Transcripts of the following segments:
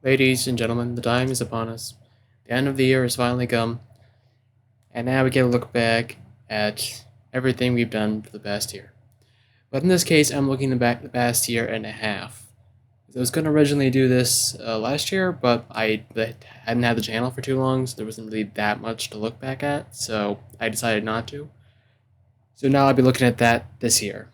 Ladies and gentlemen, the time is upon us. The end of the year has finally come, and now we get a look back at everything we've done for the past year. But in this case, I'm looking back the past year and a half. I was going to originally do this last year, but I hadn't had the channel for too long, so there wasn't really that much to look back at, so I decided not to. So now I'll be looking at that this year.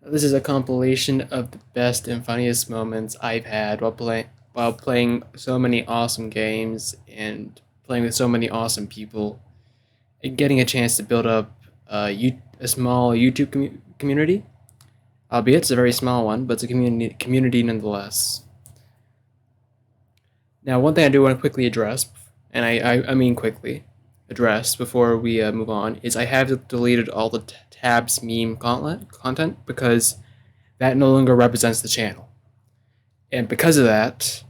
This is a compilation of the best and funniest moments I've had while playing so many awesome games and playing with so many awesome people and getting a chance to build up a small YouTube community. Albeit it's a very small one, but it's a community nonetheless. Now, one thing I do want to quickly address, and I mean quickly address before we move on, is I have deleted all the tabs meme content because that no longer represents the channel. And because of that,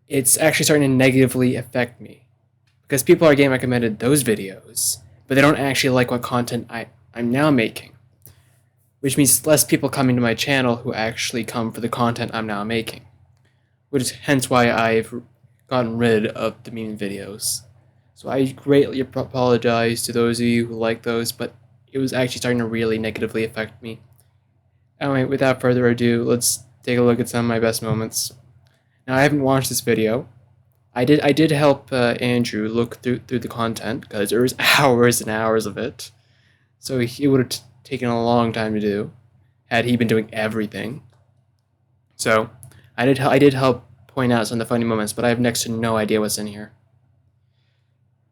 it's actually starting to negatively affect me. Because people are getting recommended those videos, but they don't actually like what content I'm now making. Which means less people coming to my channel who actually come for the content I'm now making. Which is hence why I've gotten rid of the meme videos. So I greatly apologize to those of you who like those, but it was actually starting to really negatively affect me. Anyway, without further ado, let's take a look at some of my best moments. Now, I haven't watched this video. I did help Andrew look through the content, because there was hours and hours of it. So it would have taken a long time to do, had he been doing everything. So, I did help point out some of the funny moments, but I have next to no idea what's in here.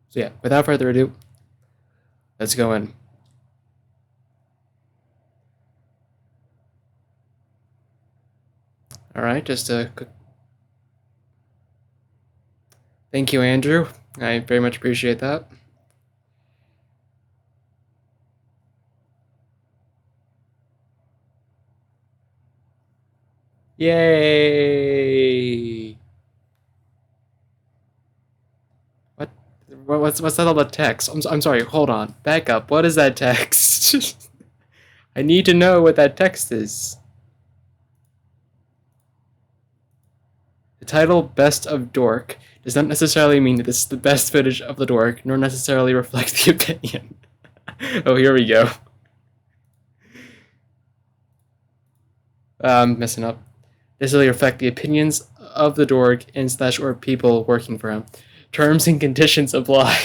So yeah, without further ado, let's go in. Alright, just a quick... Thank you, Andrew. I very much appreciate that. Yay! What? What's that all the text? I'm sorry, hold on. Back up. What is that text? I need to know what that text is. The title Best of Dork does not necessarily mean that this is the best footage of the Dork, nor necessarily reflect the opinion. Oh, here we go. Messing up. Necessarily reflect the opinions of the Dork and slash or people working for him. Terms and conditions apply.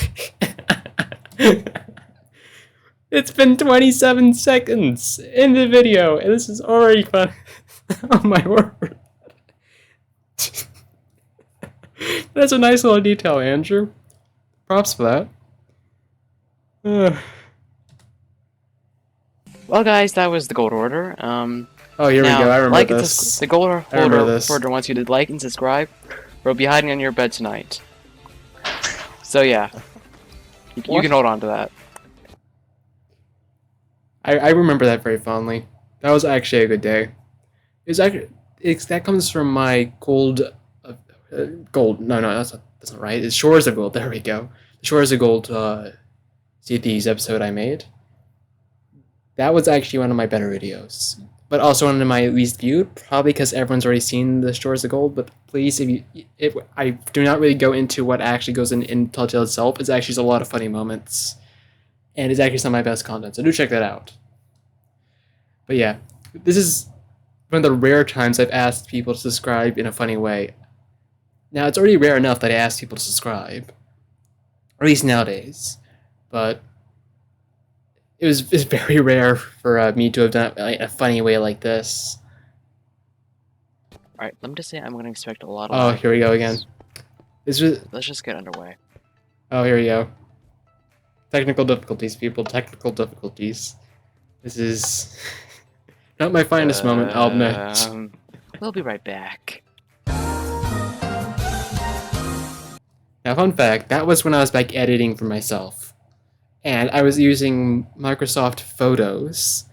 It's been 27 seconds in the video, and this is already fun. Oh my word. That's a nice little detail, Andrew. Props for that. Well, guys, that was the gold order. Oh, here now, we go. I remember like this. the gold I remember this. order wants you to like and subscribe, or be hiding on your bed tonight. So yeah, you can hold on to that. I remember that very fondly. That was actually a good day. That comes from my gold. Gold. No, that's not right. It's Shores of Gold. There we go. The Shores of Gold Sea Thieves episode I made. That was actually one of my better videos, but also one of my least viewed, probably because everyone's already seen the Shores of Gold. But please, if I do not really go into what actually goes in Telltale itself, it's actually just a lot of funny moments, and it's actually some of my best content. So do check that out. But yeah, this is one of the rare times I've asked people to subscribe in a funny way. Now, it's already rare enough that I ask people to subscribe, or at least nowadays, but it's very rare for me to have done it in a funny way like this. Alright, let me just say I'm going to expect a lot of... Oh, here we go again. Let's just get underway. Oh, here we go. Technical difficulties, people. Technical difficulties. This is not my finest moment, I'll admit. We'll be right back. Now, fun fact, that was when I was back editing for myself. And I was using Microsoft Photos,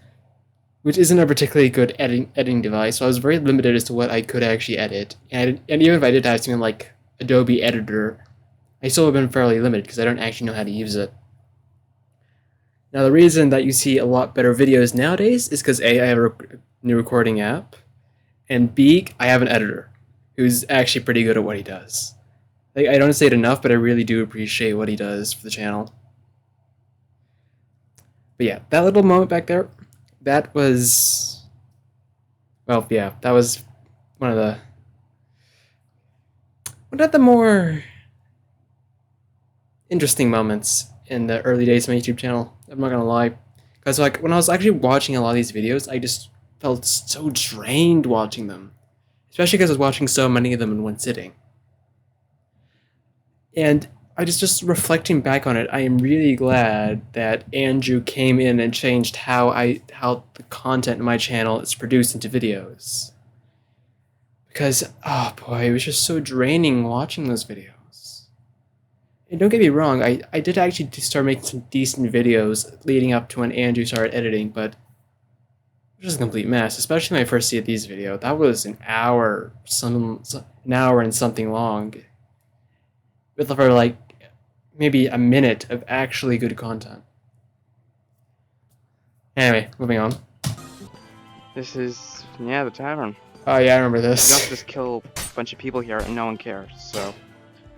which isn't a particularly good editing device, so I was very limited as to what I could actually edit. And even if I did have something like Adobe Editor, I still have been fairly limited because I don't actually know how to use it. Now, the reason that you see a lot better videos nowadays is because A, I have a new recording app, and B, I have an editor. who's actually pretty good at what he does. Like, I don't say it enough, but I really do appreciate what he does for the channel. But yeah, that little moment back there, that was, well, yeah, that was one of the more interesting moments in the early days of my YouTube channel. I'm not gonna lie, because like when I was actually watching a lot of these videos, I just felt so drained watching them, especially because I was watching so many of them in one sitting. And I just reflecting back on it, I am really glad that Andrew came in and changed how the content in my channel is produced into videos. Because oh boy, it was just so draining watching those videos. And don't get me wrong, I did actually start making some decent videos leading up to when Andrew started editing, but it was just a complete mess. Especially my first See These video, that was an hour and something long, with for like maybe a minute of actually good content. Anyway, moving on. This is, yeah, the tavern. Oh yeah, I remember You don't this. just kill a bunch of people here and no one cares, so...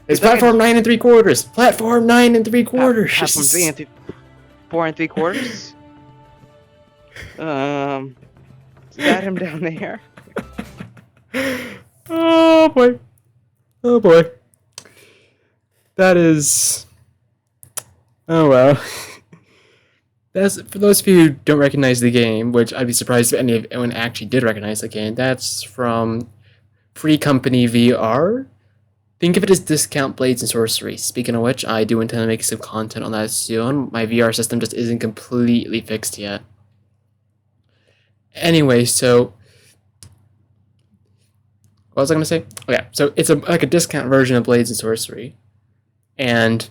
It's platform 9 3/4. Platform 9 3/4. Platform 3 and 4 3/4? Is that him down there? Oh boy. Oh boy. That is. Oh well. That's for those of you who don't recognize the game, which I'd be surprised if anyone actually did recognize the game. That's from Free Company VR. Think of it as Discount Blades and Sorcery. Speaking of which, I do intend to make some content on that soon. My VR system just isn't completely fixed yet. Anyway, so what was I gonna say? Okay, so it's like a discount version of Blades and Sorcery, and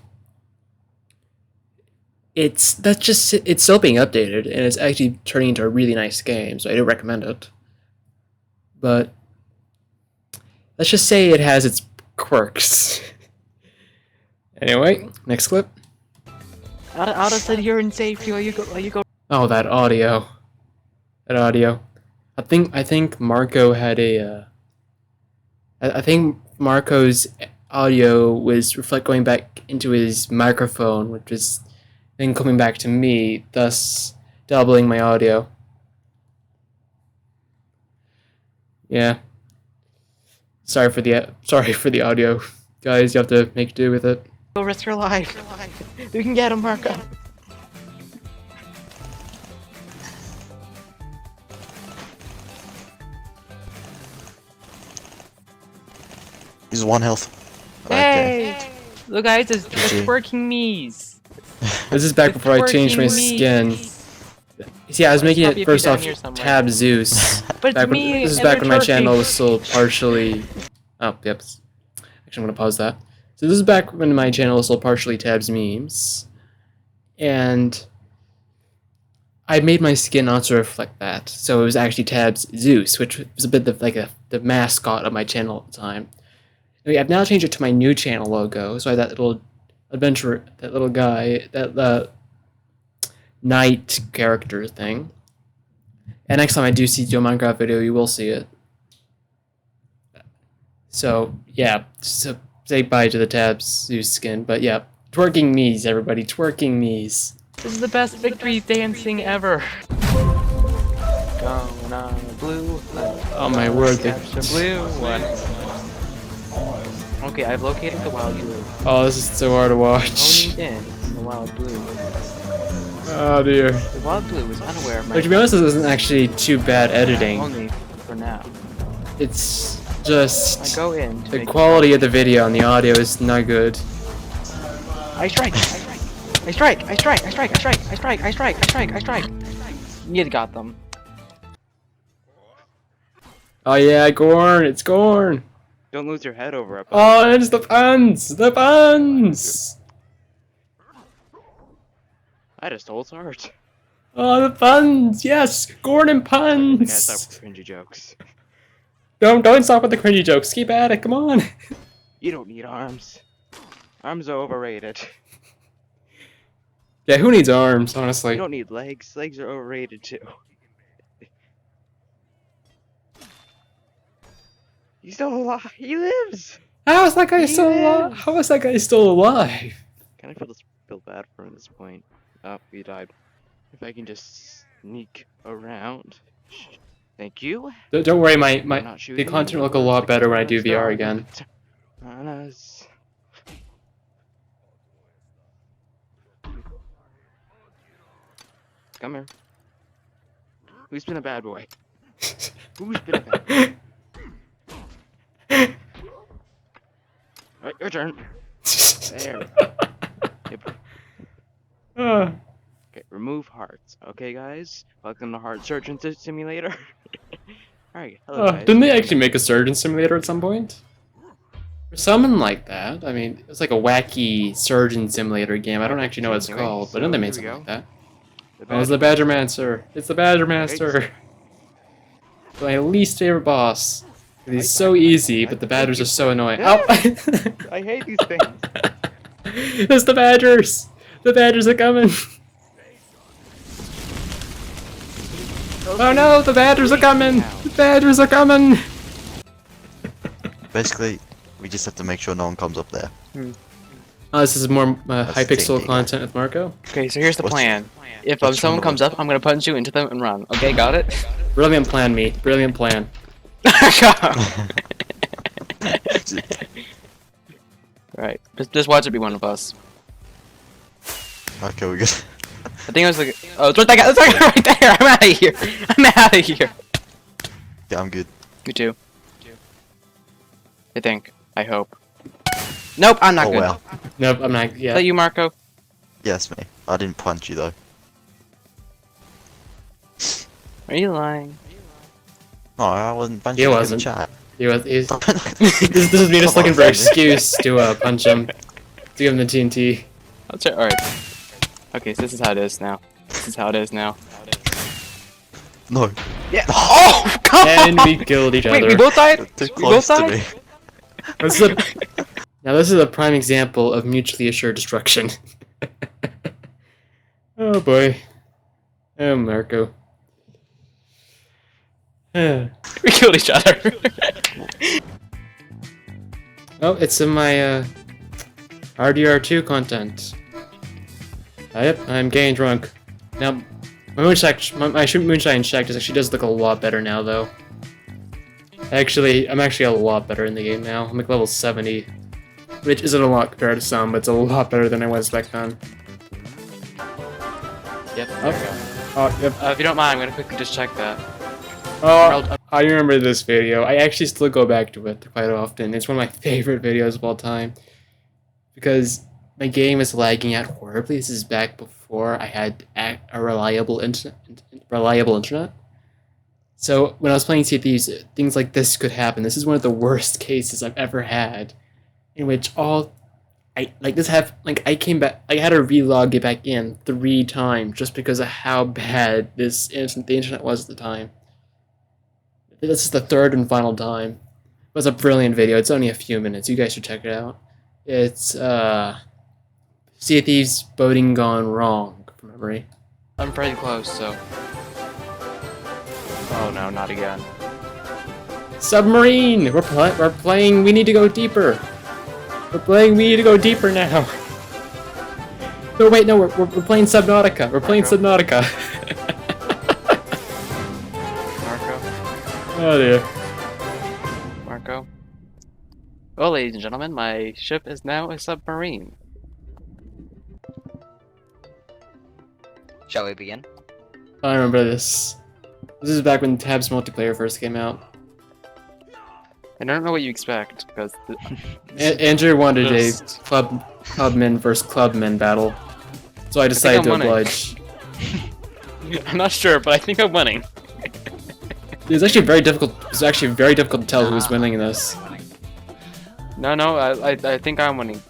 it's still being updated, and it's actually turning into a really nice game. So I do recommend it. But let's just say it has its quirks. Anyway, next clip. I'll just sit here and safety while you go. Oh, that audio. That audio. I think Marco had a. I think Marco's audio was going back into his microphone, which is then coming back to me, thus doubling my audio. Yeah. Sorry for the audio, guys. You have to make do with it. Go risk your life. You can get him, Marco. He's 1 health. Hey! Look guys, it's twerking me's. This is back before I changed my skin. See, I was making it first off Tab Zeus. But This is back when my channel was still partially. Oh, yep. Actually, I'm gonna pause that. So this is back when my channel was still partially Tabs Memes, and I made my skin also reflect that. So it was actually Tabs Zeus, which was a bit the mascot of my channel at the time. Anyway, I've now changed it to my new channel logo. So I have that little adventurer, that little guy, that knight character thing. And next time I do a Minecraft video, you will see it. So yeah, so say bye to the Tabs Zeus skin. But yeah, twerking me's, everybody, twerking me's. This is the best victory dancing ever. Going on a blue. Oh my word! Capture blue one. Okay, I've located the wild blue. Oh, this is so hard to watch. Only in the wild blue. Oh dear. The wild blue is unaware of my. Like, to be honest, this isn't actually too bad editing. Only for now. It's just I go in. the quality of the video and the audio is not good. I strike. I strike. I strike. I strike. I strike. I strike. I strike. I strike. I strike. You got them. Oh yeah, Gorn! It's Gorn! Don't lose your head over it. Oh, it's the puns! The puns! I just told Sarge. Oh, the puns! Yes! Gorn and I gotta puns! stop with cringy jokes. Don't stop with the cringy jokes. Keep at it, come on! You don't need arms. Arms are overrated. Yeah, who needs arms, You honestly? don't need legs. Legs are overrated too. He's still alive. He lives. How is that guy He still alive? lives. How is that guy still alive? Kind of feel bad for him at this point. Oh, he died. If I can just sneak around. Thank you. Don't worry, I'm my not the shooting. content will look a lot better when I do VR again. Bananas. Come here. Who's been a bad boy? Who's been a bad boy? Alright, your turn. There. Yep. Uh, Okay, remove hearts. Okay, guys? Welcome to Heart Surgeon Simulator. Alright, hello, guys. didn't they actually make a surgeon simulator at some point? Or something like that. I mean, it's like a wacky surgeon simulator game. I don't actually know what it's Anyway, called, but so then they made here we something go. like that. The Oh, it's the Badger Badgermancer. It's the Badgermaster. My least favorite boss. He's so easy, but the Badgers are so annoying. Oh! I hate these things. It's the Badgers! The Badgers are coming! Oh no, the Badgers are coming! The Badgers are coming! Basically, we just have to make sure no one comes up there. Oh, this is more That's Hypixel thinking. content with Marco. Okay, so here's the What's- plan. If what's someone wrong comes with- up, I'm gonna punch you into them and run. Okay, got it? Brilliant plan, me. Brilliant plan. Right, just watch it be one of us. Okay, we good. I think it was like, oh, it's right that guy, that's that guy right there. I'm out of here. I'm out of here. Yeah, I'm good. Me too. I think. I hope. Nope, I'm not Oh good. well. Nope, I'm not Is yet. that you, Marco? Yes, me. I didn't punch you though. Are you lying? No, I wasn't punching He you in the wasn't. chat. This is me just looking for an excuse to punch him. To give him the TNT. That's it. Alright. Okay, so this is how it is now. This is how it is now. No. Yeah. Oh, come And on! we killed each Wait, other. we both died? Too We both close to died? me. This is now this is a prime example of mutually assured destruction. Oh boy. Oh, Marco. We killed each other. Oh, it's in my RDR2 content. Yep, I'm getting drunk. Now, my moonshine shack actually does look a lot better now, though. Actually, I'm actually a lot better in the game now. I'm like level 70, which isn't a lot compared to some, but it's a lot better than I was back then. Yep, Oh. there we go. Oh, yep. If you don't mind, I'm gonna quickly just check that. Oh, I remember this video. I actually still go back to it quite often. It's one of my favorite videos of all time. Because my game is lagging out horribly. This is back before I had a reliable internet. So when I was playing Sea of Thieves, things like this could happen. This is one of the worst cases I've ever had, in which I came back. I had to relog it back in 3 times just because of how bad the internet was at the time. This is the 3rd and final time. It was a brilliant video. It's only a few minutes. You guys should check it out. It's Sea of Thieves boating gone wrong from memory. I'm pretty close, so. Oh no, not again. Submarine! We're playing We Need to Go Deeper. We're playing We Need to Go Deeper now. No, wait, no, we're playing Subnautica. We're playing Subnautica. Marco? Oh dear. Marco? Well, ladies and gentlemen, my ship is now a submarine. Shall we begin? I remember this. This is back when Tabs multiplayer first came out. And I don't know what you expect, because Andrew wanted a Just- clubman versus clubman battle, so I decided to I'm winning. oblige. I'm not sure, but I think I'm winning. It was actually very difficult. It was actually very difficult to tell who was winning in this. No, I think I'm winning.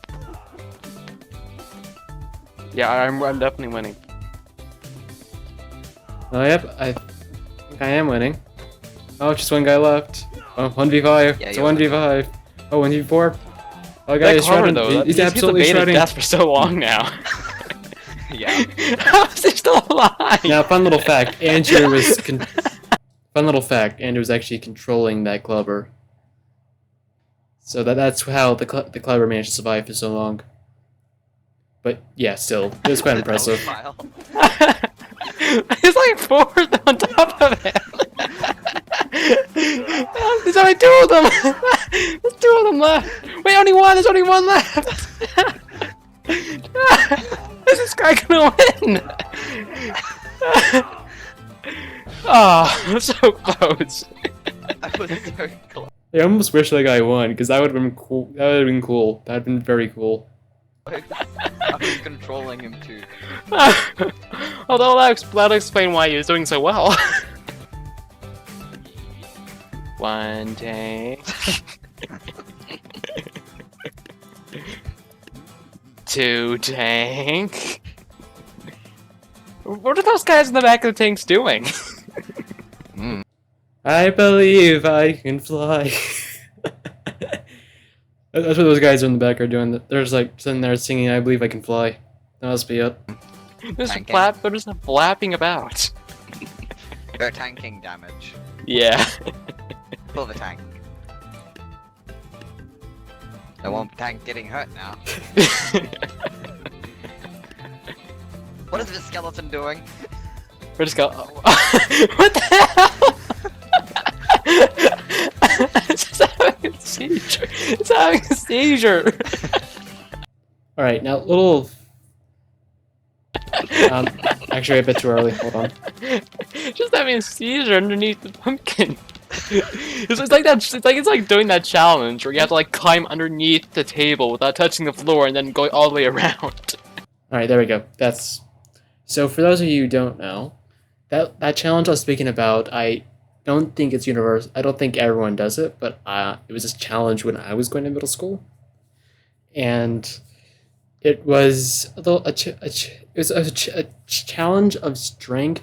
Yeah, I'm definitely winning. Oh, yep, I think I am winning. Oh, just one guy left. Oh, 1v5. Yeah, It's a you're 1v5. Oh, 1v4. Oh, That guys, Carver, shredding. though, He's he's absolutely debated shredding. death for so long now. Yeah. How is he still alive? Now, fun little fact. Andrew was actually controlling that clubber. So that's how the clever managed to survive for so long. But yeah, still, it was quite impressive. Smile. He's like fourth on top of him. There's only two of them. There's two of them left. Wait, only one. There's only one left. Is this guy gonna win? Oh, so close. I was so close. I almost wish that guy won, because that would have been cool. That would have been cool. That would have been very cool. I was controlling him too. Although that'll explain why he was doing so well. One tank. Two tank. What are those guys in the back of the tanks doing? I believe I can fly. That's what those guys in the back are doing. They're just like sitting there singing "I believe I can fly." That must be it. They're Tanking. just flapping about. They're tanking damage. Yeah. Pull the tank. The one tank getting hurt now. What is this skeleton doing? We're just go. What the hell? It's having a seizure. It's having a seizure. All right, now little. Actually, a bit too early. Hold on. Just having a seizure underneath the pumpkin. It's like that. It's like doing that challenge where you have to like climb underneath the table without touching the floor and then going all the way around. All right, there we go. That's so. For those of you who don't know, that challenge I was speaking about, I don't think it's universal. I don't think everyone does it, but it was a challenge when I was going to middle school, and it was a challenge of strength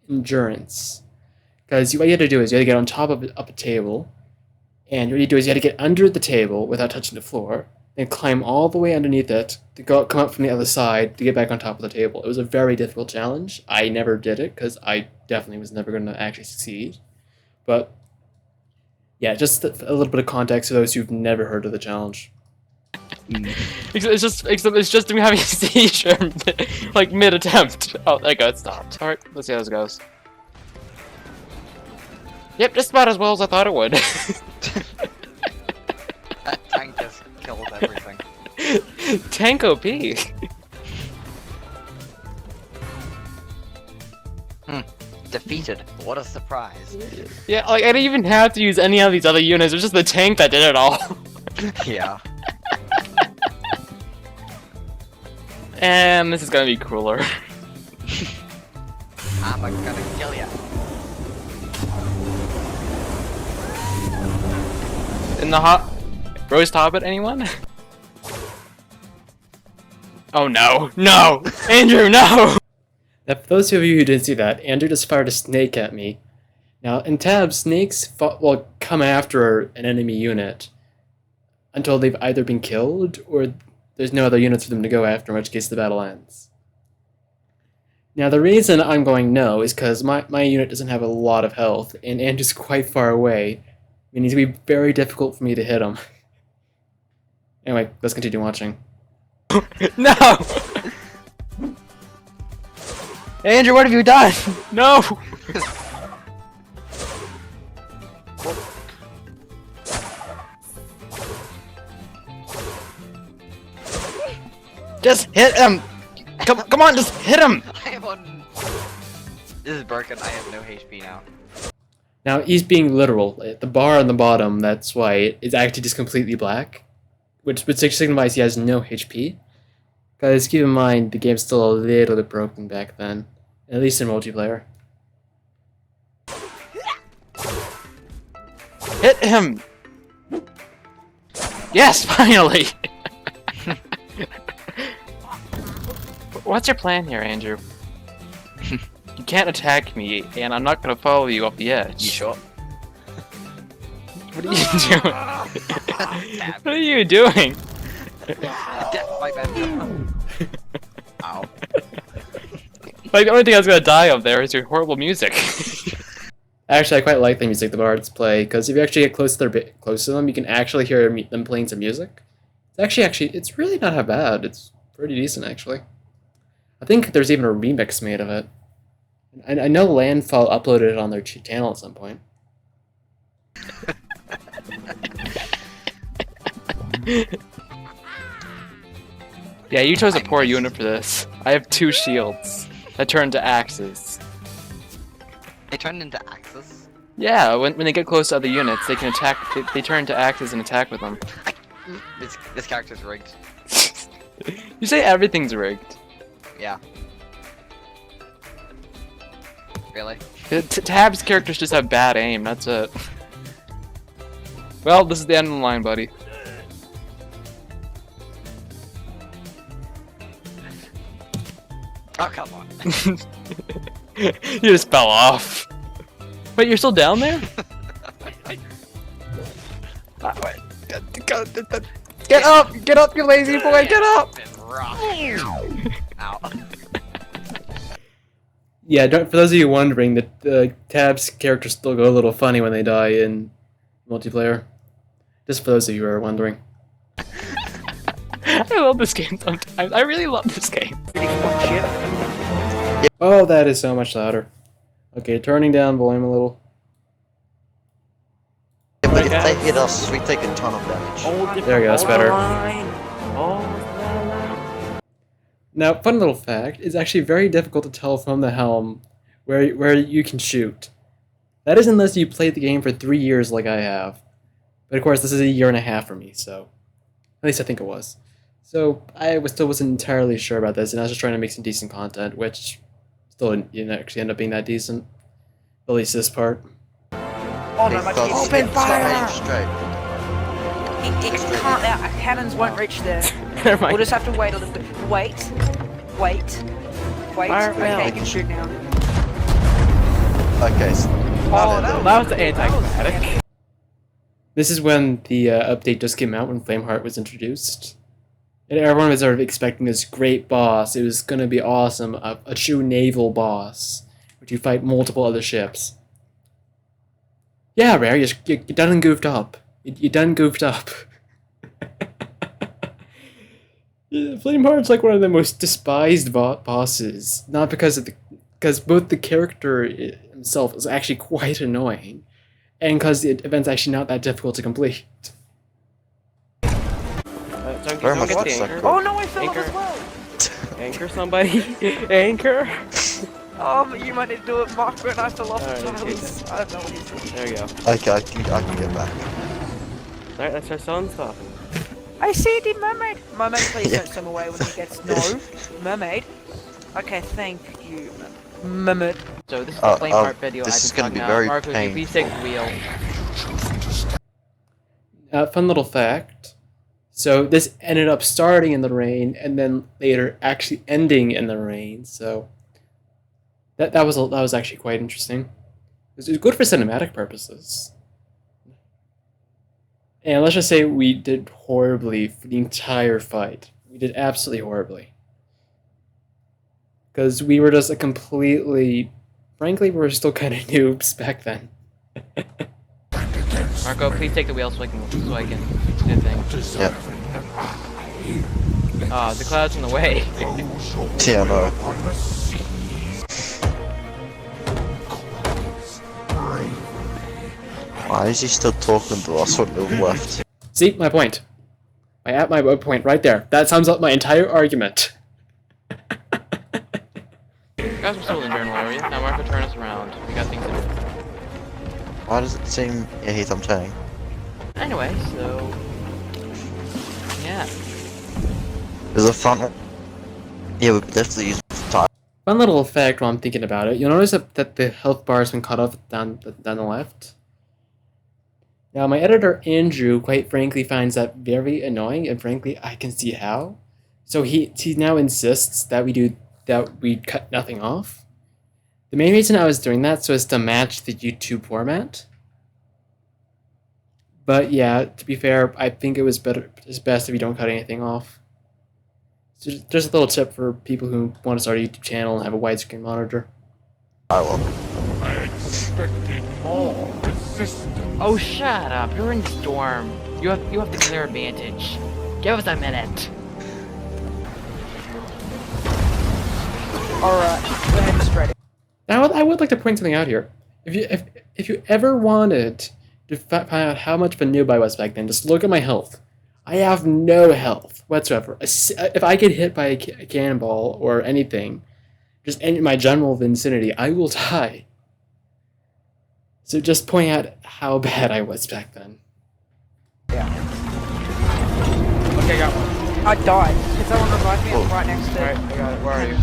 endurance. Because what you had to do is you had to get on top of a table, and what you do is you had to get under the table without touching the floor, and climb all the way underneath it to come up from the other side to get back on top of the table. It was a very difficult challenge. I never did it because I definitely was never going to actually succeed. But yeah, just a little bit of context for those who've never heard of the challenge. It's just me having a seizure, like mid attempt. Oh, there you go. It stopped. All right, let's see how this goes. Yep, just about as well as I thought it would. That tank just killed everything. Tank OP. Defeated. What a surprise. Yeah, like I didn't even have to use any of these other units. It was just the tank that did it all. Yeah. And this is gonna be cooler. I'm gonna kill ya. In the roast hobbit, anyone? Oh no, no, Andrew, no! Now, for those of you who didn't see that, Andrew just fired a snake at me. Now, in Tab, snakes will come after an enemy unit until they've either been killed or there's no other units for them to go after, in which case the battle ends. Now, the reason I'm going no is because my unit doesn't have a lot of health, and Andrew's quite far away, meaning it's going to be very difficult for me to hit him. Anyway, let's continue watching. No! Andrew, what have you done? No! Just hit him! Come on, just hit him! I am on. This is broken. I have no HP now. Now, he's being literal. The bar on the bottom, that's why it's actually just completely black, which signifies he has no HP. Because keep in mind, the game's still a little bit broken back then, at least in multiplayer. Hit him! Yes, finally! What's your plan here, Andrew? You can't attack me, and I'm not gonna follow you off the edge. You sure? What are you doing? What are you doing? Death by bend. Ow. Like, the only thing I was gonna die of there is your horrible music. Actually, I quite like the music the bards play because if you actually get close to them, you can actually hear them playing some music. It's really not that bad. It's pretty decent actually. I think there's even a remix made of it. I know Landfall uploaded it on their channel at some point. Yeah, you chose a poor unit for this. I have 2 shields that turn to axes. They turned into axes. Yeah, when they get close to other units, they can attack. They turn into axes and attack with them. This character's rigged. You say everything's rigged. Yeah. Really? Tab's characters just have bad aim. That's it. Well, this is the end of the line, buddy. Oh, come on. You just fell off. Wait, you're still down there? Get up! Get up, you lazy boy! Get up! Ow. Yeah, for those of you wondering, the Tab's characters still go a little funny when they die in multiplayer. Just for those of you who are wondering. I love this game sometimes. I really love this game. Oh, that is so much louder. Okay, turning down volume a little. Yeah, but if Okay. they hit us, we take a ton of damage. There we go, that's better. Now, fun little fact, it's actually very difficult to tell from the helm where you can shoot. That is unless you played the game for 3 years like I have. But of course, this is a year and a half for me, so... At least I think it was. So, still wasn't entirely sure about this, and I was just trying to make some decent content, which still didn't actually end up being that decent. At least this part. Oh no, my Thoughts? kid's Open fire! straight. It can't, our cannons won't reach there. Never We'll mind. just have to wait a little bit. Wait. Fire Okay, away. you can shoot now. Okay, so Oh, That was the anti-kinetic. This is when the update just came out, when Flameheart was introduced. And everyone was sort of expecting this great boss. It was going to be awesome, a true naval boss, which you fight multiple other ships. Yeah, Rare, you done and goofed up. You done goofed up. Yeah, Flameheart's like one of the most despised bosses. Not because of because both the character himself is actually quite annoying, and because the event's actually not that difficult to complete. very much looks like Oh no, I fell off Anchor. as well! Anchor somebody. Anchor. Oh, but you might need to do it, Mark, and I fell off the Alright, tiles. I don't know what he's doing. There we go. Okay, I can get back. Alright, let's start selling stuff. I see the mermaid! Mermaid, please Yeah. don't swim away when he gets... No. Mermaid. Okay, thank you. Mermaid. So this is Oh, the Flameheart oh, video. this I've is been gonna talking be about. very Mark, would you please take the wheel? Fun little fact. So this ended up starting in the rain and then later actually ending in the rain. So that was actually quite interesting. It was good for cinematic purposes. And let's just say we did horribly for the entire fight. We did absolutely horribly. Because we were just a completely... Frankly, we were still kind of noobs back then. Marco, please take the wheel so I can do the thing. Yep. Ah, the cloud's in the way. Yeah, no. Why is he still talking to us on the left? See, my point. My point right there. That sums up my entire argument. You guys are still in the general area. Now Marco, turn us around. We got things to do. Why does it seem... Yeah, he's I'm saying. Anyway, so... Yeah. There's a front one. Yeah, we could definitely use time. Fun little effect while I'm thinking about it. You'll notice that the health bar has been cut off down the left. Now, my editor, Andrew, quite frankly finds that very annoying, and frankly, I can see how. So he now insists that we cut nothing off. The main reason I was doing that so as to match the YouTube format. But yeah, to be fair, I think it's best if you don't cut anything off. So just a little tip for people who want to start a YouTube channel and have a widescreen monitor. I will. Oh, shut up! You're in storm. You have the clear advantage. Give us a minute. Alright, we're heading straight in. Now, I would like to point something out here. If you ever wanted to find out how much of a noob I was back then, just look at my health. I have no health whatsoever. If I get hit by a cannonball or anything, just in my general vicinity, I will die. So just point out how bad I was back then. Yeah. Okay, I got one. I died. Can someone revive me? I'm right next to Alright, I got it. Where are you?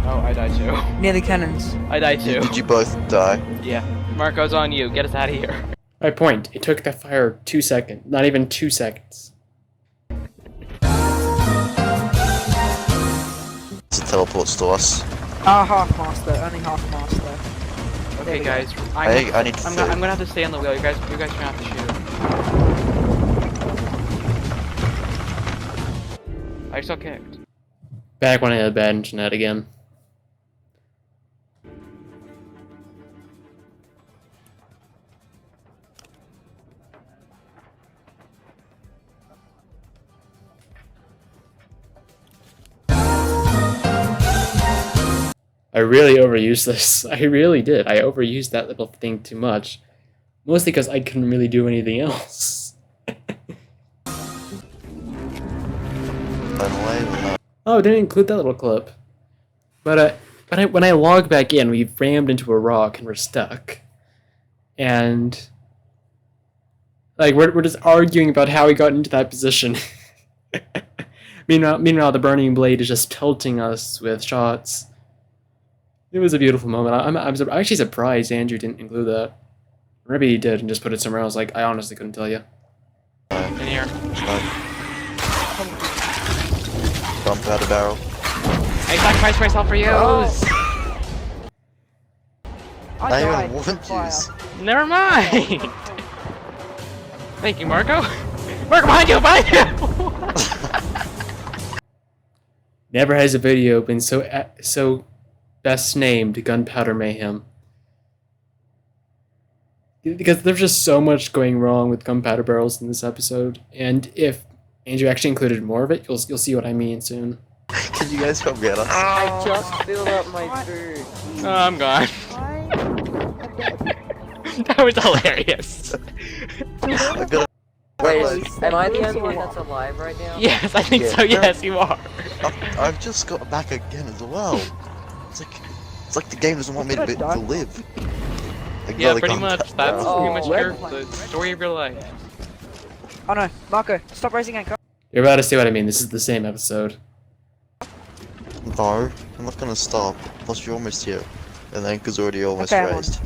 Oh, I died too. near the cannons. I died too. Did you both die? Yeah. Marco's on you. Get us out of here. My point, it took that fire 2 seconds. Not even 2 seconds. It teleports to us. Ah, half master. Only half master. Okay, guys. I need I'm food. gonna have to stay on the wheel. You guys are gonna have to shoot. I just got kicked. Back when I had bad internet again. I really overused this. I really did. I overused that little thing too much. Mostly because I couldn't really do anything else. Oh, I didn't include that little clip. But when I log back in, we rammed into a rock and we're stuck. And like we're just arguing about how we got into that position. Meanwhile, the burning blade is just pelting us with shots. It was a beautiful moment. I'm actually surprised Andrew didn't include that. Or maybe he did and just put it somewhere else. Like I honestly couldn't tell you. In here. Bump out a barrel. I sacrificed myself for you. I Now you're died. on from wood fire. juice. Never mind. Thank you, Marco. Marco, behind you! Behind you! Never has a video been so best named Gunpowder Mayhem. Because there's just so much going wrong with gunpowder barrels in this episode, and if Andrew actually included more of it, you'll see what I mean soon. Can you guys come get us? I just filled up my food. Oh, I'm gone. That was hilarious. I'm gonna Wait, am I the only one that's alive right now? Yes, I think Yeah. so. Yes, you are. I've just got back again as well. It's like the game doesn't want me to live. Like, Yeah, really pretty calm much. down. That's Oh, pretty red much the story of your life. Oh no, Marco, stop raising anchor. You're about to see what I mean. This is the same episode. No, I'm not gonna stop. Plus you're almost here. And the anchor's already almost Okay, I'm on. raised.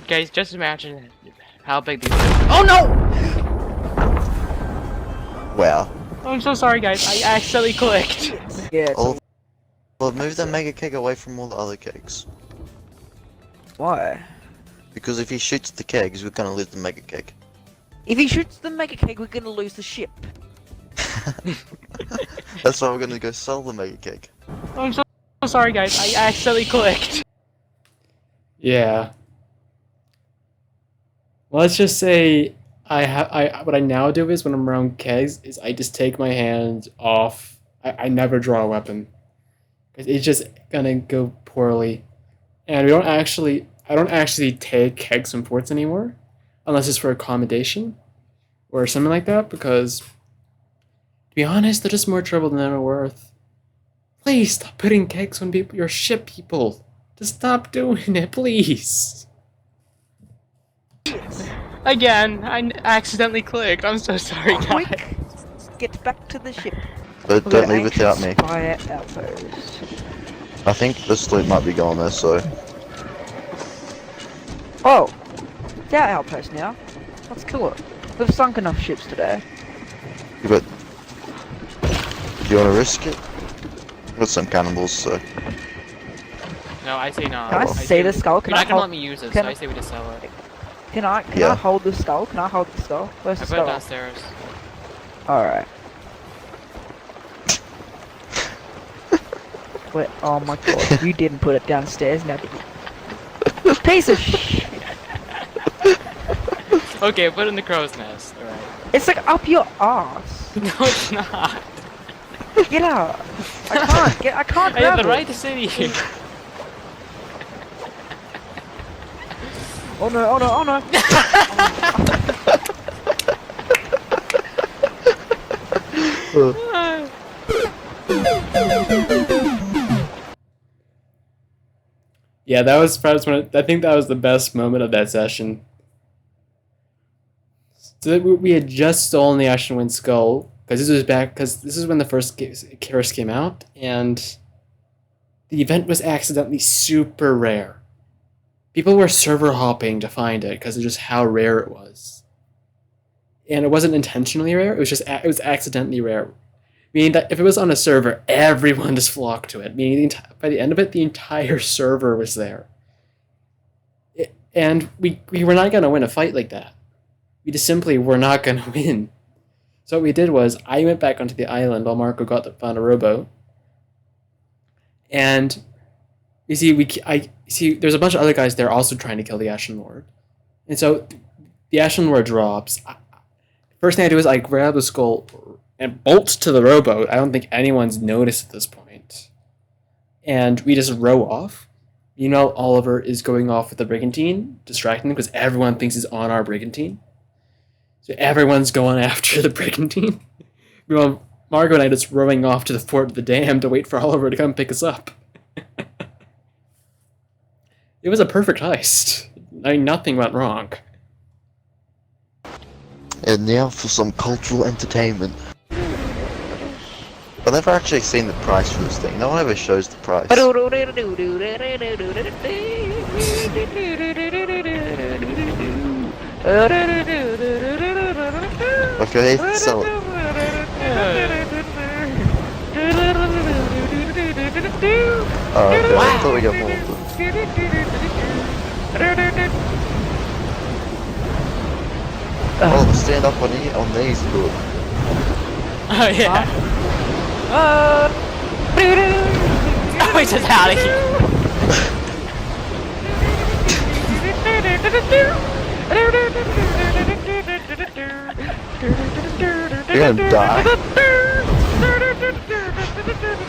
Guys, just imagine how big these are. Oh no! Wow. I'm so sorry, guys. I accidentally clicked. Yeah. It's Oh, well, move the mega keg away from all the other kegs. Why? Because if he shoots the kegs, we're gonna lose the mega keg. If he shoots the mega keg, we're gonna lose the ship. That's why we're gonna go sell the mega keg. I'm so sorry, guys. I accidentally clicked. Yeah. Let's just say what I now do is when I'm around kegs is I just take my hand off. I never draw a weapon. 'Cause it's just gonna go poorly. And I don't actually take kegs from ports anymore. Unless it's for accommodation. Or something like that, because to be honest, they're just more trouble than they're worth. Please stop putting kegs on your ship, people. Just stop doing it, please. Again, I accidentally clicked. I'm so sorry, guys. Quick, get back to the ship. But don't leave without me. Fire outpost. I think the sloop might be going there, so... Oh, it's our outpost now. Let's kill it. We've sunk enough ships today. But... Do you wanna risk it? I've got some cannibals, so... No, I say no. Can I see the skull? Can You're I not gonna hold? let me use it, can so I- I say we just sell it. Can I Yeah. hold the skull? Can I hold the skull? Where's I the put it skull? downstairs. Alright. Wait, oh my god, you didn't put it downstairs, now did you? Piece of shit. Okay, put it in the crow's nest. Alright. It's like up your ass. No, it's not. Get out. I can't I have grab the it. right to sit here. Oh no, oh no, oh no. Yeah, that was perhaps I think that was the best moment of that session. So we had just stolen the Ashen Wind Skull because this is when the first Karis came out, and the event was accidentally super rare. People were server hopping to find it because of just how rare it was, and it wasn't intentionally rare. It was accidentally rare, meaning that if it was on a server, everyone just flocked to it. Meaning by the end of it, the entire server was there, and we were not going to win a fight like that. We just simply were not going to win. So what we did was, I went back onto the island while Marco found a rowboat. And you see, there's a bunch of other guys there also trying to kill the Ashen Lord. And so the Ashen Lord drops. First thing I do is I grab the skull and bolt to the rowboat. I don't think anyone's noticed at this point. And we just row off. Meanwhile, Oliver is going off with the brigantine, distracting them because everyone thinks he's on our brigantine. So everyone's going after the brigantine. Meanwhile, Margot and I just rowing off to the fort of the dam to wait for Oliver to come pick us up. It was a perfect heist. I mean, nothing went wrong. And now for some cultural entertainment. I've never actually seen the price for this thing. No one ever shows the price. Okay, sell it. Oh, okay, I thought we got more of them. Oh, stand up on these, good. Oh yeah. Oh, he's just out of here. You're gonna die.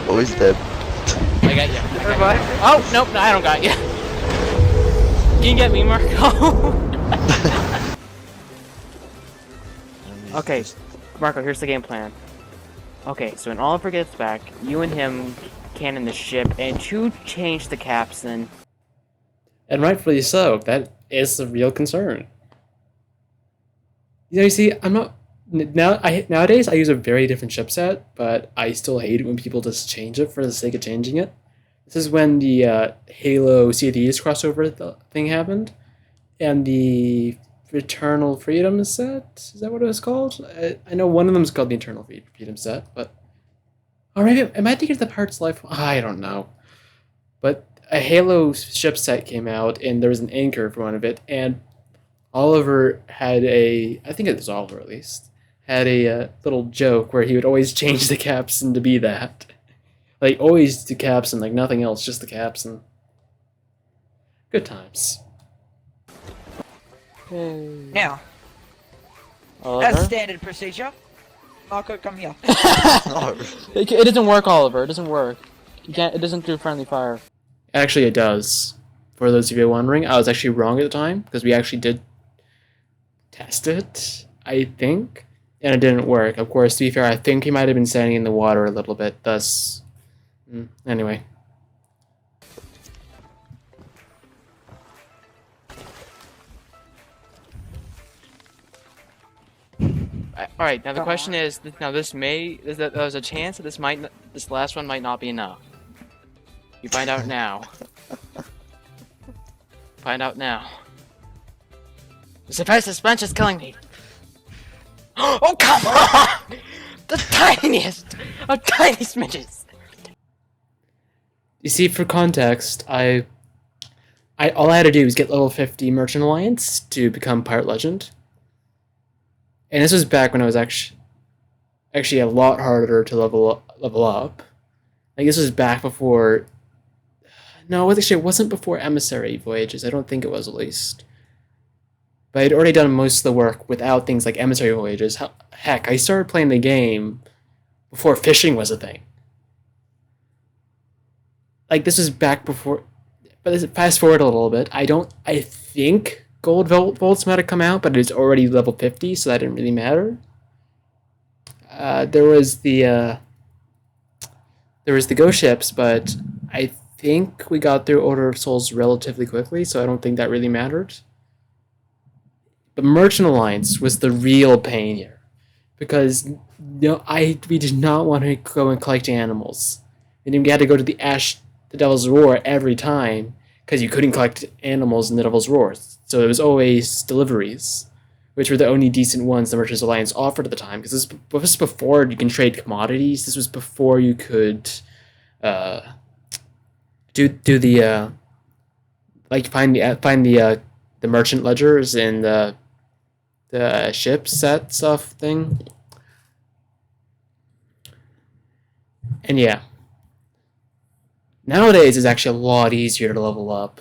Oh, he's dead. I got you. Oh, nope, no, I don't got you. Can you get me, Marco? Okay, Marco, here's the game plan. Okay, so when Oliver gets back, you and him cannon the ship, and you change the capstan. And rightfully so. That is a real concern. You see, I'm not... Nowadays, I use a very different chipset, but I still hate it when people just change it for the sake of changing it. This is when the Halo Sea of Thieves crossover thing happened, and the Eternal Freedom set? Is that what it was called? I know one of them is called the Eternal Freedom set, but... Or maybe, am I thinking of the Parts Life? I don't know. But a Halo ship set came out, and there was an anchor for one of it, and Oliver had I think it was Oliver at least, had a little joke where he would always change the capstan to be that. Like, always the capstan, like nothing else, just the capstan. Good times. Now, as Oliver? standard procedure, Marco, come here. No. It doesn't work, Oliver. It doesn't work. You can't. It doesn't do friendly fire. Actually, it does. For those of you wondering, I was actually wrong at the time, because we actually did test it, I think, and it didn't work. Of course, to be fair, I think he might have been standing in the water a little bit, thus... Anyway. Alright, now the question is, now there's a chance that this last one might not be enough. You find out now. Find out now. The surprise suspense is killing me. Oh, come on! The tiniest of tiny smidges. You see, for context, all I had to do was get level 50 Merchant Alliance to become Pirate Legend. And this was back when I was actually a lot harder to level up. Like this was back before. No, actually, it wasn't before emissary voyages. I don't think it was, at least. But I'd already done most of the work without things like emissary voyages. Heck, I started playing the game before fishing was a thing. Like this was back before. But fast forward a little bit. I think Gold Volt's might have come out, but it's already level 50, so that didn't really matter. There was the ghost ships, but I think we got through Order of Souls relatively quickly, so I don't think that really mattered. But Merchant Alliance was the real pain here, because we did not want to go and collect animals, and then we had to go to the Devil's Roar every time because you couldn't collect animals in the Devil's Roar, so it was always deliveries, which were the only decent ones the Merchants Alliance offered at the time, because this was before you can trade commodities. This was before you could do the find the merchant ledgers and the ship set stuff thing. And yeah, nowadays it's actually a lot easier to level up.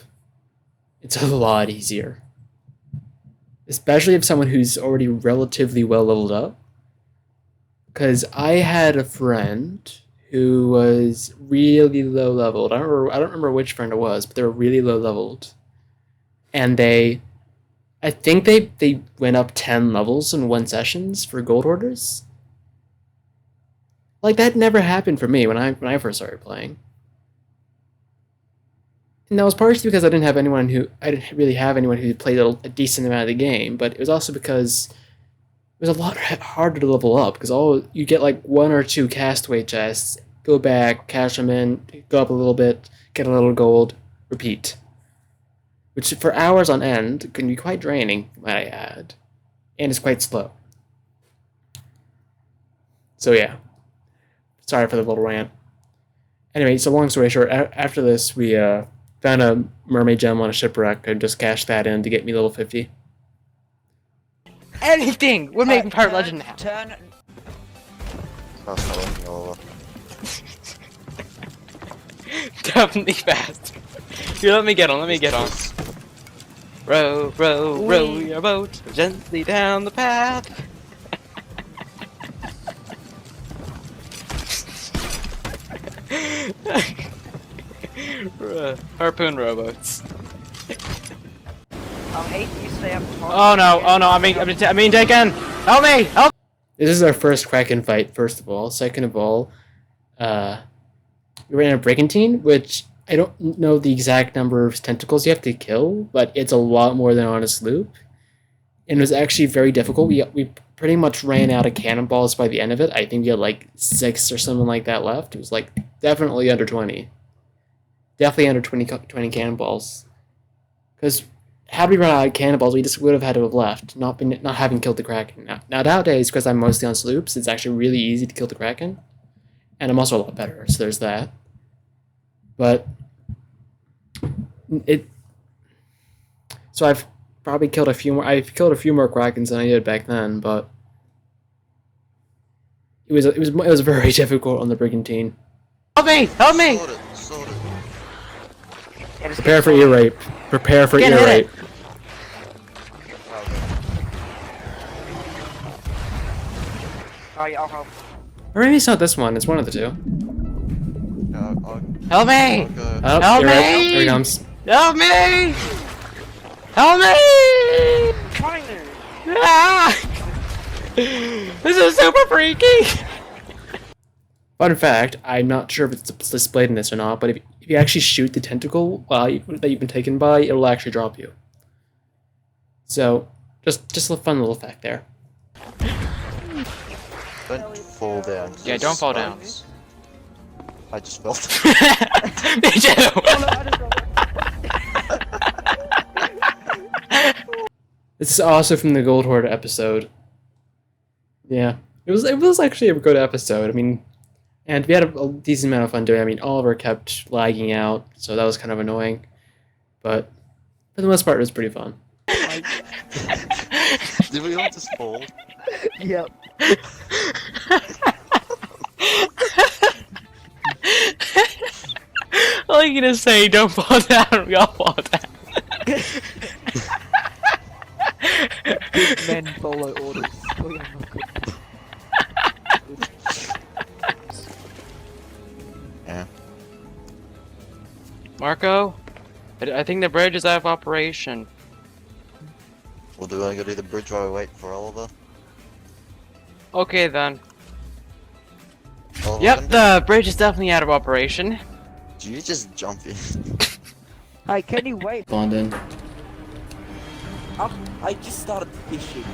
It's a lot easier, especially if someone who's already relatively well leveled up. Because I had a friend who was really low leveled. I don't remember which friend it was, but they were really low leveled, and I think they went up 10 levels in one sessions for gold orders. Like that never happened for me when I first started playing. And that was partially because I didn't really have anyone who played a decent amount of the game, but it was also because it was a lot harder to level up, because you get like 1 or 2 castaway chests, go back, cash them in, go up a little bit, get a little gold, repeat. Which for hours on end can be quite draining, might I add, and it's quite slow. So yeah, sorry for the little rant. Anyway, so long story short, after this we found a mermaid gem on a shipwreck and just cashed that in to get me level 50. Anything would make me pirate legend now. Turn. That's not looking over. Definitely fast. Here, let me get on. Row, row, row your boat gently down the path. Harpoon rowboats. I'll hate you say I'm talking. Oh no, I'm being taken! Help me! Help! This is our first Kraken fight, first of all. Second of all, we ran a brigantine, which I don't know the exact number of tentacles you have to kill, but it's a lot more than on a sloop. And it was actually very difficult. We pretty much ran out of cannonballs by the end of it. I think we had like 6 or something like that left. It was like definitely under 20. Definitely under 20 cannonballs. Because had we run out of cannonballs, we just would have had to have left, not having killed the Kraken. Now nowadays, because I'm mostly on sloops, it's actually really easy to kill the Kraken. And I'm also a lot better, so there's that. But so I've probably killed a few more. I've killed a few more Krakens than I did back then, but it was very difficult on the brigantine. Help me! Help me! Sort it. Prepare for ear rape. Prepare for Can't ear hit rape. it. Oh yeah, I'll help. Or maybe it's not this one. It's one of the two. Help me! I'll go. Oh, Help ear rape. me! Here he comes. Help me! Help me! Trying to. Ah! This is super freaky! Fun fact, I'm not sure if it's displayed in this or not, but if you actually shoot the tentacle that you've been taken by, it'll actually drop you. So, just a fun little fact there. Don't fall down. Yeah, don't fall down. I just fell down. Me too! This is also from the Gold Horde episode. Yeah, it was actually a good episode. I mean, and we had a decent amount of fun doing it. I mean, Oliver kept lagging out, so that was kind of annoying. But for the most part, it was pretty fun. Did we all just fall? Yep. telling you to say don't fall down. We all fall down. Good men follow orders. We are not good. Yeah. Marco, I think the bridge is out of operation. Well, do we want to go do the bridge while we wait for Oliver? Okay then. Oliver, Yep, when the bridge is definitely out of operation. did you just jump in? Hey, can you wait? London. I just started fishing,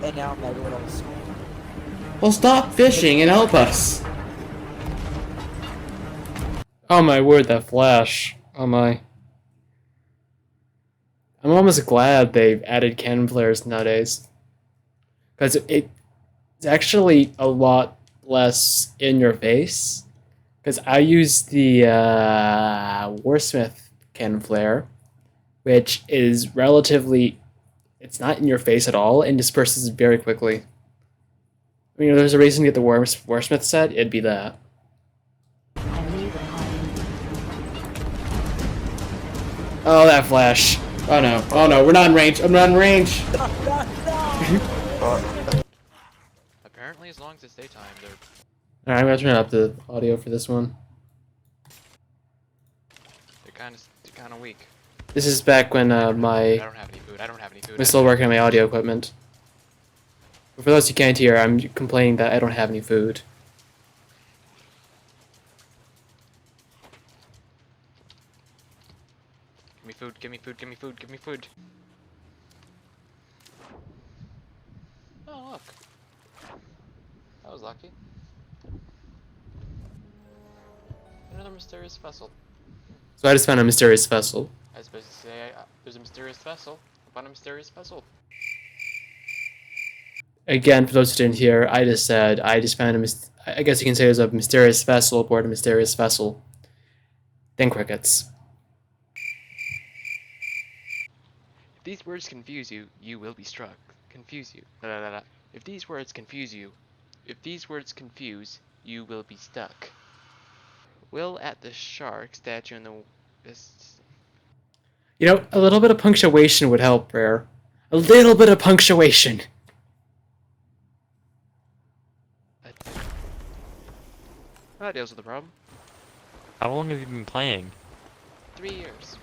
and now I'm able to swim. Well, stop fishing and help us. Oh my word, that flash. Oh my. I'm almost glad they've added cannon flares nowadays. Because it's actually a lot less in your face. Because I use the Warsmith cannon flare, which is relatively... It's not in your face at all and disperses very quickly. I mean, if there's a reason to get the Warsmith set, it'd be that. Oh, that flash. Oh no. Oh no, we're not in range. I'm not in range. Apparently, as long as it's daytime, they're Alright, I'm gonna turn up the audio for this one. kind of weak. This is back when I my don't have any food. I don't have any food. was still working on my audio equipment. But for those who can't hear, I'm complaining that I don't have any food. Give me food. Give me food. Give me food. Give me food. Oh look. That was lucky. Another mysterious vessel. So I just found a mysterious vessel. I was supposed to say there's a mysterious vessel. I found a mysterious vessel. Again, for those who didn't hear, I just said I just found I guess you can say there's a mysterious vessel aboard a mysterious vessel. Then crickets. If these words confuse you, you will be struck. Confuse you. Da, da, da, da. If these words confuse you, you will be stuck. Will at the shark statue in the... You know, a little bit of punctuation would help, Rare. A little bit of punctuation. That deals with the problem. How long have you been playing? 3 years.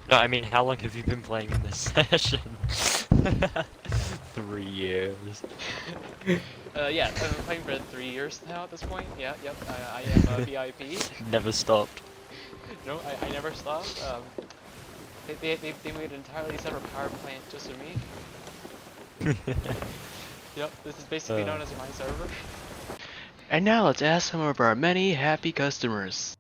No, I mean, how long have you been playing in this session? 3 years. Yeah, I've been playing for 3 years now at this point. Yeah, yep, I am a VIP. Never stopped. No, I never stopped. They made an entirely separate power plant just for me. Yep, this is basically known as my server. And now let's ask some of our many happy customers.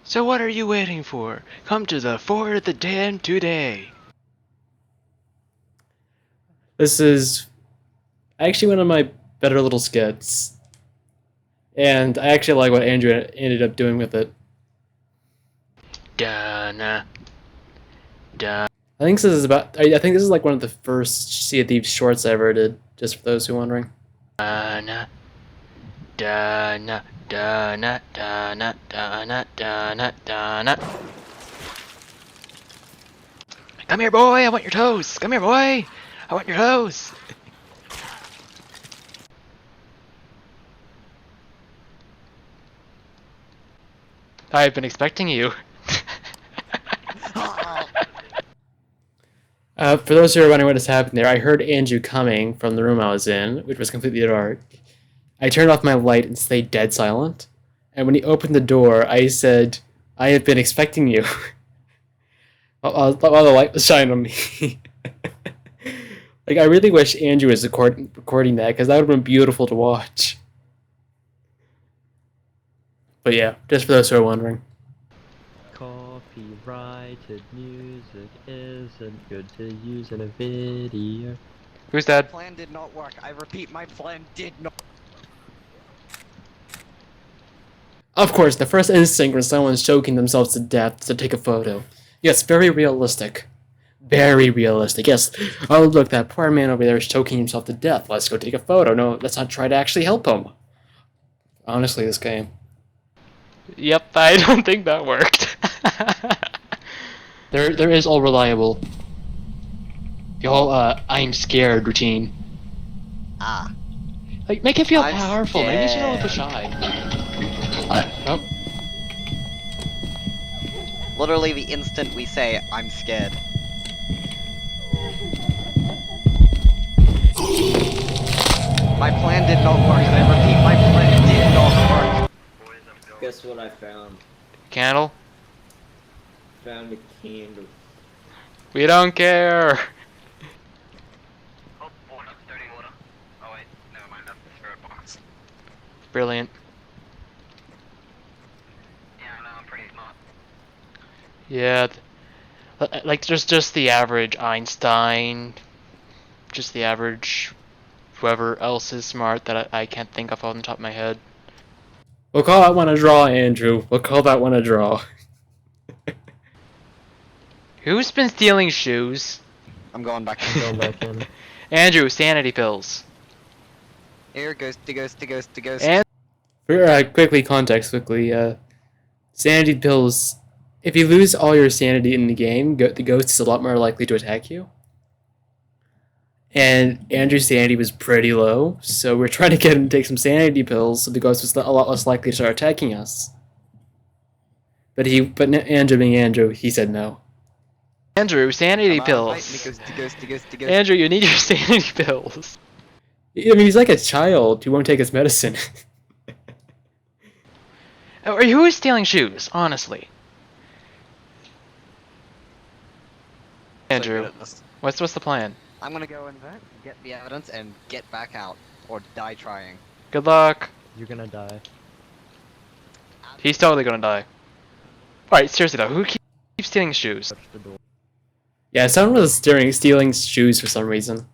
So what are you waiting for? Come to the Fort of the Damned today! This is actually one of my better little skits. And I actually like what Andrew ended up doing with it. Donna. Donna. I think this is like one of the first Sea of Thieves shorts I ever did, just for those who are wondering. Donna. Donna. Donna. Donna. Donna. Donna. Donna. Come here, boy! I want your toes! Come here, boy! I want your toes! I've been expecting you. For those who are wondering what has happened there, I heard Andrew coming from the room I was in, which was completely dark. I turned off my light and stayed dead silent. And when he opened the door, I said, "I have been expecting you." while the light was shining on me. Like, I really wish Andrew was recording that, because that would have been beautiful to watch. But yeah, just for those who are wondering. Copyrighted music isn't good to use in a video. Who's dead? Plan did not work. I repeat, my plan did not. Of course, the first instinct when someone's choking themselves to death is to take a photo. Yes, very realistic. Very realistic, yes. Oh, look, that poor man over there is choking himself to death. Let's go take a photo. No, let's not try to actually help him. Honestly, this game. Yep, I don't think that worked. There is all reliable. The whole, I'm scared routine. Ah. Like, make it feel I'm powerful. Maybe you should not look scared. shy. Oh. Literally the instant we say, I'm scared. My plan did not work. I repeat, my plan did not work. Guess what I found? Candle? Found a candle. We don't care. Oh, water, dirty water. Oh wait, never mind, that's the spirit box. Brilliant. Yeah, I know, I'm pretty smart. Yeah, like just the average Einstein, just the average whoever else is smart that I can't think of on the top of my head. We'll call that one a draw, Andrew. We'll call that one a draw. Who's been stealing shoes? I'm going back. Going back in. Andrew, sanity pills. Here goes, to goes, to goes, to goes. And For context quickly, sanity pills. If you lose all your sanity in the game, the ghost is a lot more likely to attack you. And Andrew's sanity was pretty low, so we're trying to get him to take some sanity pills so the ghost was a lot less likely to start attacking us. But Andrew being Andrew, he said no. Andrew, sanity Come on, pills. fight, to goes, to goes, to goes, to goes. Andrew, you need your sanity pills. I mean, he's like a child who won't take his medicine. Or who is stealing shoes? Honestly, Andrew, what's the plan? I'm gonna go in there, get the evidence, and get back out. Or die trying. Good luck. You're gonna die. He's totally gonna die. Alright, seriously though, who keeps stealing shoes? Touch the door. Yeah, someone was stealing shoes for some reason.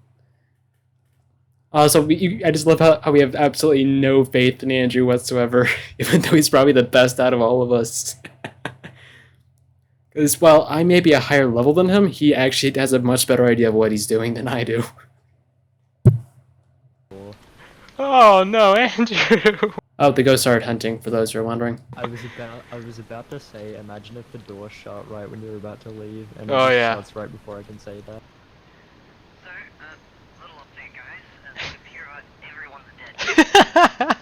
Also, I just love how we have absolutely no faith in Andrew whatsoever, even though he's probably the best out of all of us. Because while I may be a higher level than him, he actually has a much better idea of what he's doing than I do. Oh no, Andrew! Oh, the ghost started hunting, for those who are wondering. I was about to say, imagine if the door shut right when you were about to leave, and Oh, it yeah. shuts right before I can say that. So, little update guys, as of here, everyone's dead.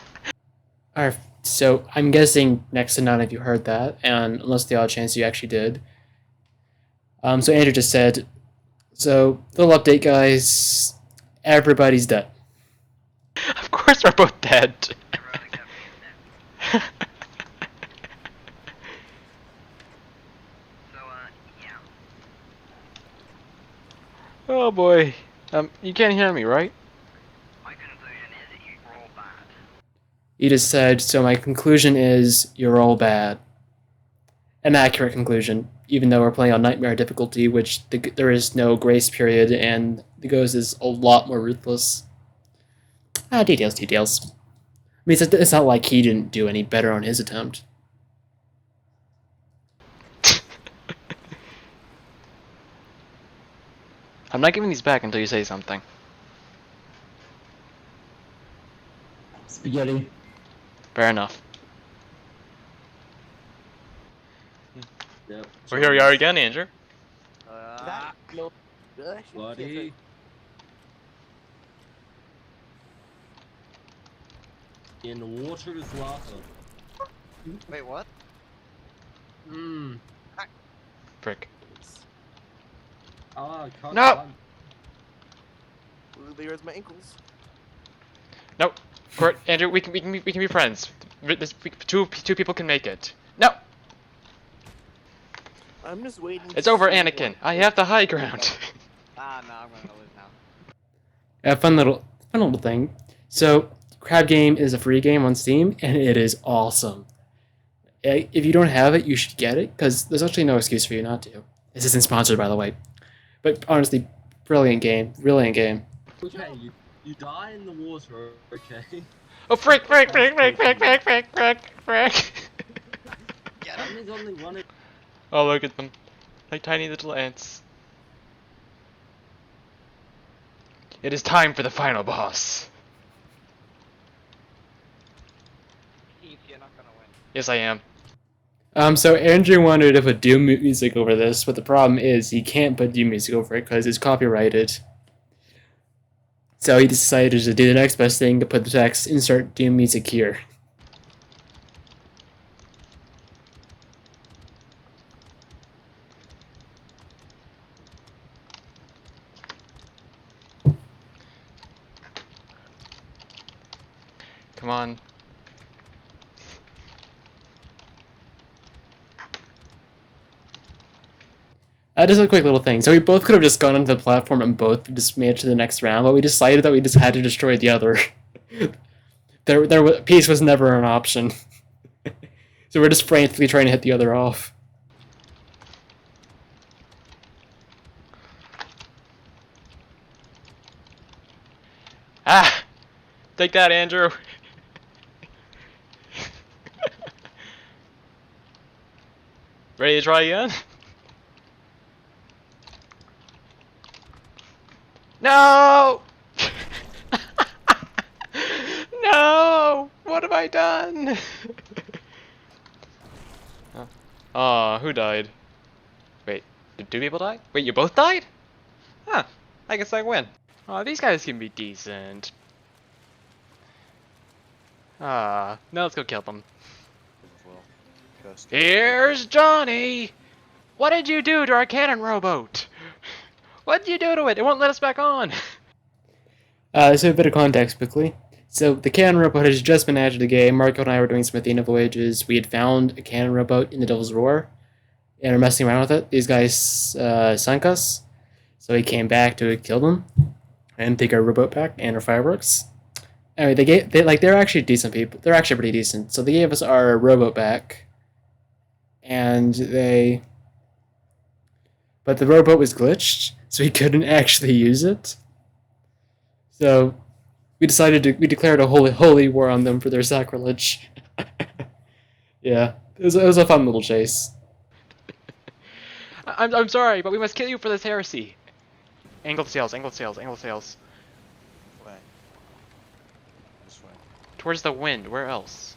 Alright, so I'm guessing next to none of you heard that, and unless the odd chance you actually did. So Andrew just said, so, little update guys, everybody's dead. Of course we're both dead. Everyone except me is dead. So, yeah. Oh boy. You can't hear me, right? My conclusion is that you're all bad. You just said, so my conclusion is, you're all bad. An accurate conclusion, even though we're playing on Nightmare difficulty, which there is no grace period, and the ghost is a lot more ruthless. Details. I mean, it's not like he didn't do any better on his attempt. I'm not giving these back until you say something. Spaghetti. Fair enough. Yep. Well, here we are again, Andrew. Buddy. In the water is lava. Wait, what? Mmm. Frick. Ah, I can't No! run. There's my ankles. No, Court, Andrew, we can be friends. Two people can make it. No, I'm just waiting. it's to over, see Anakin. what- I have the high ground. Ah, no, I'm gonna lose now. Yeah, fun little thing. So, Crab Game is a free game on Steam, and it is awesome. If you don't have it, you should get it, because there's actually no excuse for you not to. This isn't sponsored, by the way. But honestly, brilliant game. Brilliant game. Okay, you die in the water, okay? Oh, frick, frick, frick, frick, frick, frick, frick, frick, frick. That means only one. Oh, look at them. Like tiny little ants. It is time for the final boss. Heath, you're not gonna win. Yes, I am. So Andrew wanted to put Doom music over this, but the problem is he can't put Doom music over it because it's copyrighted. So he decided to do the next best thing, to put the text, insert Doom music here. Come on. Just a quick little thing. So we both could have just gone onto the platform and both just made it to the next round, but we decided that we just had to destroy the other. Peace was never an option. So we're just frantically trying to hit the other off. Ah! Take that, Andrew. Ready to try again? No! No! What have I done? Oh, who died? Wait, did two people die? Wait, you both died? Huh, I guess I win. Oh, these guys can be decent. Now let's go kill them. Here's Johnny! What did you do to our cannon rowboat? What did you do to it? It won't let us back on! So a bit of context quickly. So the cannon rowboat has just been added to the game. Marco and I were doing some Athena voyages. We had found a cannon rowboat in the Devil's Roar, and we're messing around with it. These guys sunk us, so we came back to kill them and take our rowboat back and our fireworks. Anyway, they're actually decent people. They're actually pretty decent. So they gave us our rowboat back, but the rowboat was glitched, so we couldn't actually use it. So we declared a holy war on them for their sacrilege. Yeah, it was a fun little chase. I'm sorry, but we must kill you for this heresy. Angle the sails, angle the sails, angle the sails. Way. This way. Towards the wind, where else?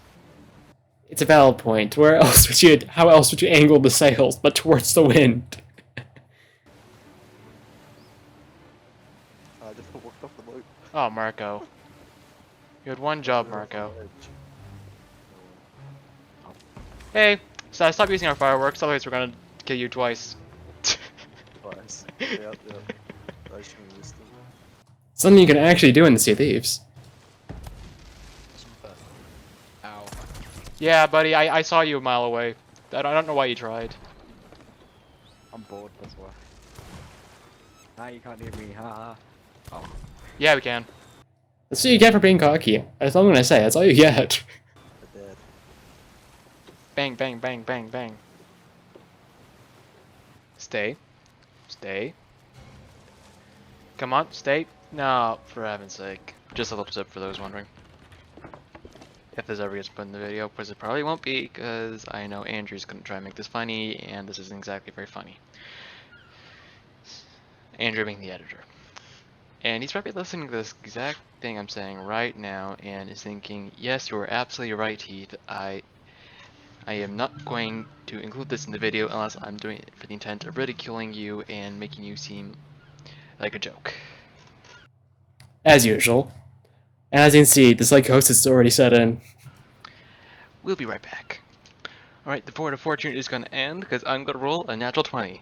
It's a valid point. How else would you angle the sails but towards the wind? I just walked off the boat. Oh, Marco. You had one job, Marco. Hey, so stop using our fireworks, otherwise we're gonna kill you twice. Twice. Yep. Those should be listed. Something you can actually do in the Sea of Thieves. Ow. Yeah, buddy, I saw you a mile away. I don't know why you tried. I'm bored, that's why. Now you can't hear me, haha. Oh. Yeah, we can. That's what you get for being cocky. That's all I'm gonna say. That's all you get. They're dead. Bang, bang, bang, bang, bang. Stay. Stay. Come on, stay. No, for heaven's sake. Just a little tip for those wondering. If this ever gets put in the video, because it probably won't be, because I know Andrew's gonna try and make this funny, and this isn't exactly very funny. Andrew being the editor. And he's probably listening to this exact thing I'm saying right now, and is thinking, yes, you are absolutely right, Heath. I am not going to include this in the video unless I'm doing it for the intent of ridiculing you and making you seem like a joke. As usual. And as you can see, the psychosis is already set in. We'll be right back. Alright, the Board of Fortune is going to end because I'm going to roll a natural 20.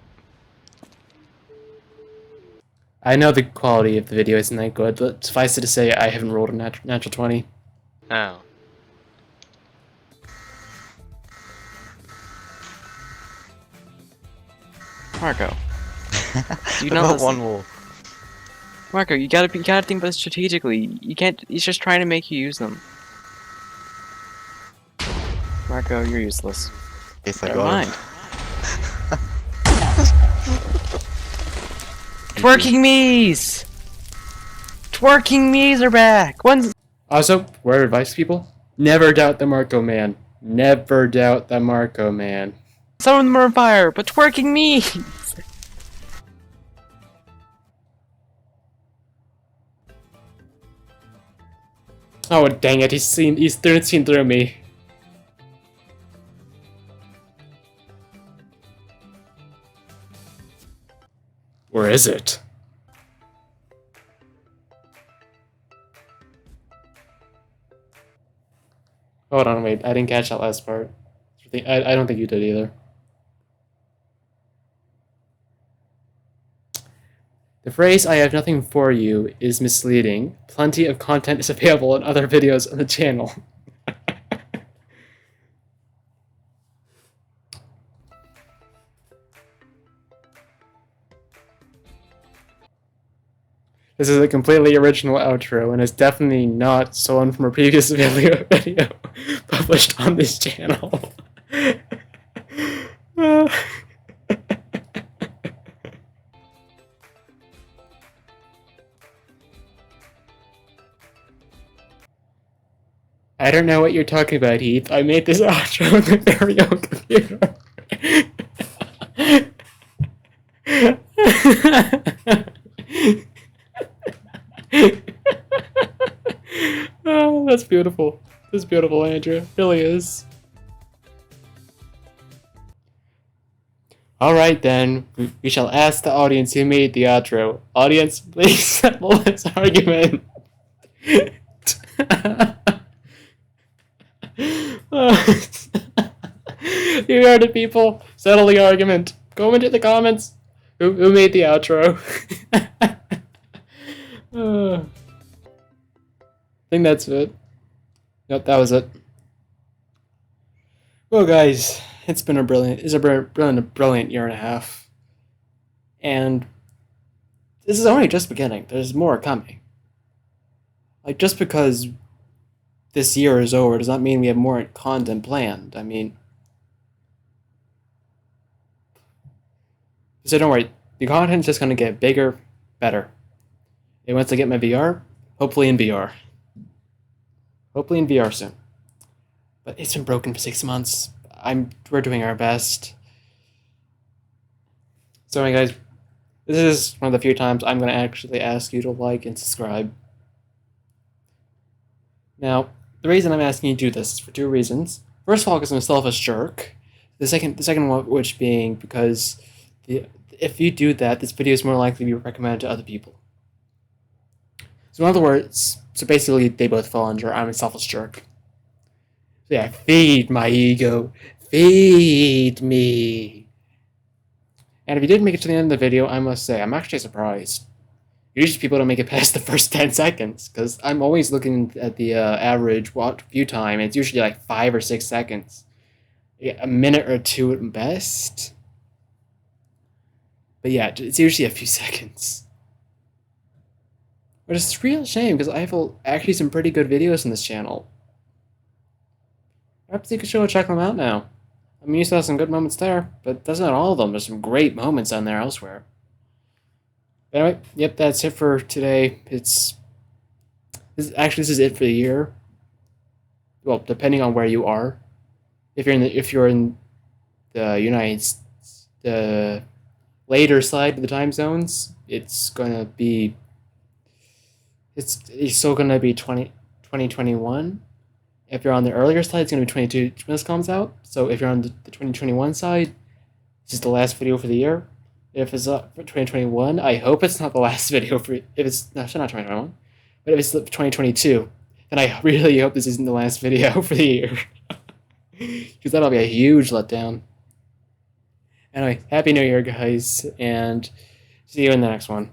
I know the quality of the video isn't that good, but suffice it to say, I haven't rolled a natural 20. Oh. Marco. You know About one more. Marco, you gotta think about this strategically. You can't. He's just trying to make you use them. Marco, you're useless. If I Never got mind. him. Twerking me's! Twerking me's are back! When's Also, word of advice, people: never doubt the Marco Man. Never doubt the Marco Man. some of them are on fire, but twerking me's! Oh dang it! He's seen through me. Or is it? Hold on, wait. I didn't catch that last part. I don't think you did either. The phrase "I have nothing for you" is misleading. Plenty of content is available in other videos on the channel. This is a completely original outro, and it's definitely not stolen from a previous video published on this channel. I don't know what you're talking about, Heath. I made this outro on the very own computer. Oh, that's beautiful. That's beautiful, Andrew. It really is. Alright then, we shall ask the audience who made the outro. Audience, please settle this argument. You heard it, people. Settle the argument. Go into the comments. Who made the outro? I think that's it. Yep, that was it. Well, guys, it's been a brilliant year and a half, and this is only just beginning. There's more coming. Like, just because this year is over does not mean we have more content planned. I mean, so don't worry. The content's just gonna get bigger, better. And once I get my VR, hopefully in VR. Hopefully in VR soon. But it's been broken for 6 months. We're doing our best. So anyway, guys, this is one of the few times I'm gonna actually ask you to like and subscribe. Now, the reason I'm asking you to do this is for 2 reasons. First of all, because I'm a selfish jerk. The second one, which being because if you do that, this video is more likely to be recommended to other people. So in other words, so basically they both fall under I'm a selfish jerk. So yeah, feed my ego. Feed me. And if you did make it to the end of the video, I must say, I'm actually surprised. Usually people don't make it past the first 10 seconds, because I'm always looking at the average watch view time, and it's usually like 5 or 6 seconds. Yeah, a minute or 2 at best. But yeah, it's usually a few seconds. But it's a real shame, because I have actually some pretty good videos on this channel. Perhaps you could go check them out now. I mean, you saw some good moments there, but that's not all of them. There's some great moments on there elsewhere. Anyway, yep, that's it for today. This is it for the year. Well, depending on where you are. If you're in the United States, the later side of the time zones, it's still gonna be 2021. If you're on the earlier side, it's gonna be 22 when this comes out. So if you're on the 2021 side, this is the last video for the year. If it's up for 2021, I hope it's not the last video for. If it's not 2021, but if it's 2022, then I really hope this isn't the last video for the year, because that'll be a huge letdown. Anyway, Happy New Year, guys, and see you in the next one.